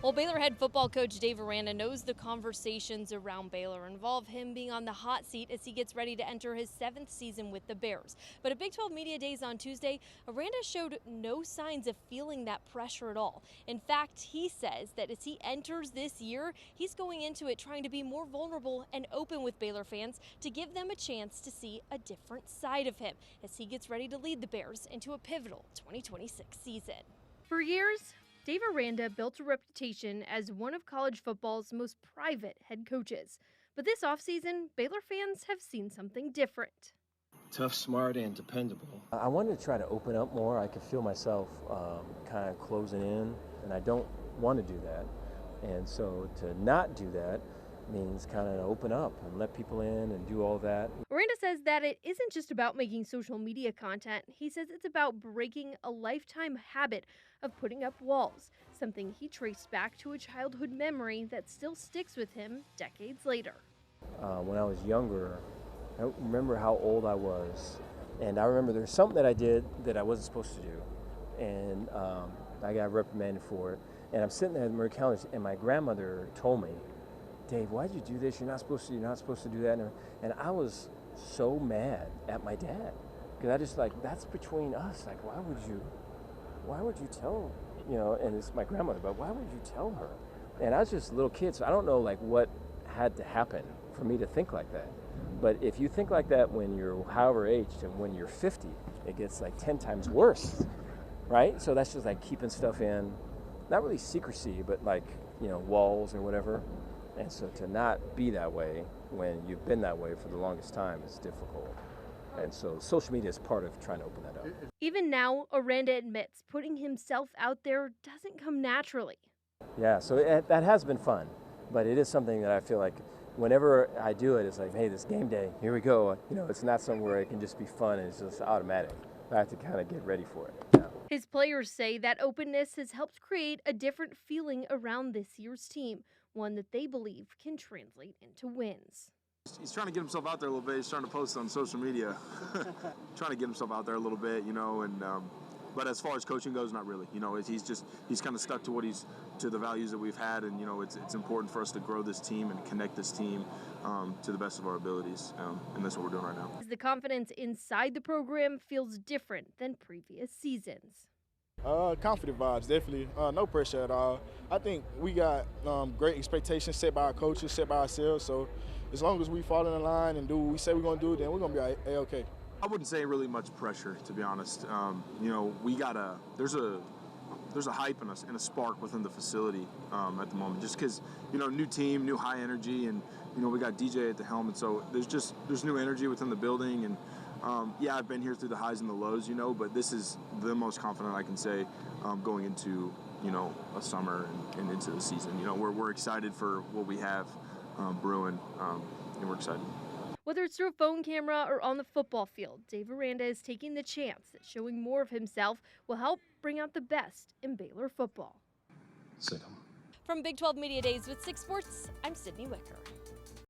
Well, Baylor head football coach Dave Aranda knows the conversations around Baylor involve him being on the hot seat as he gets ready to enter his 7th season with the Bears. But at Big 12 Media Days on Tuesday, Aranda showed no signs of feeling that pressure at all. In fact, he says that as he enters this year, he's going into it trying to be more vulnerable and open with Baylor fans to give them a chance to see a different side of him as he gets ready to lead the Bears into a pivotal 2026 season. For years, Dave Aranda built a reputation as one of college football's most private head coaches. But this offseason, Baylor fans have seen something different. Tough, smart, and dependable. I wanted to try to open up more. I could feel myself kind of closing in, and I don't want to do that. And so to not do that means kind of open up and let people in and do all that. Aranda says that it isn't just about making social media content. He says it's about breaking a lifetime habit of putting up walls, something he traced back to a childhood memory that still sticks with him decades later. When I was younger, I don't remember how old I was, and I remember there's something that I did that I wasn't supposed to do, and I got reprimanded for it. And I'm sitting there at Murray College, and my grandmother told me, "Dave, why'd you do this? You're not supposed to do that." And I was so mad at my dad, because I just that's between us. Like, why would you tell, and it's my grandmother, but why would you tell her? And I was just a little kid, so I don't know what had to happen for me to think like that. But if you think like that when you're however aged, and when you're 50, it gets 10 times worse, right? So that's just keeping stuff in, not really secrecy, but walls or whatever. And so to not be that way when you've been that way for the longest time is difficult. And so social media is part of trying to open that up. Even now, Aranda admits putting himself out there doesn't come naturally. Yeah, so that has been fun, but it is something that I feel like whenever I do it, it's hey, this game day, here we go. It's not something where it can just be fun and it's just automatic. I have to kind of get ready for it. Yeah. His players say that openness has helped create a different feeling around this year's team, one that they believe can translate into wins. He's trying to get himself out there a little bit. He's trying to post on social media, trying to get himself out there a little bit, but as far as coaching goes, not really. He's kind of stuck to the values that we've had, and it's important for us to grow this team and connect this team to the best of our abilities, and that's what we're doing right now. The confidence inside the program feels different than previous seasons. Confident vibes, definitely. No pressure at all. I think we got great expectations set by our coaches, set by ourselves. So as long as we fall in line and do what we say we're going to do, then we're going to be A-okay. I wouldn't say really much pressure, to be honest. There's a hype and a spark within the facility at the moment, just because new team, new high energy, and we got DJ at the helm, and so there's new energy within the building. And I've been here through the highs and the lows, but this is the most confident I can say going into a summer and into the season. We're excited for what we have brewing, and we're excited. Whether it's through a phone camera or on the football field, Dave Aranda is taking the chance that showing more of himself will help bring out the best in Baylor football. Sit 'em. From Big 12 Media Days with 6 Sports, I'm Sydney Wicker.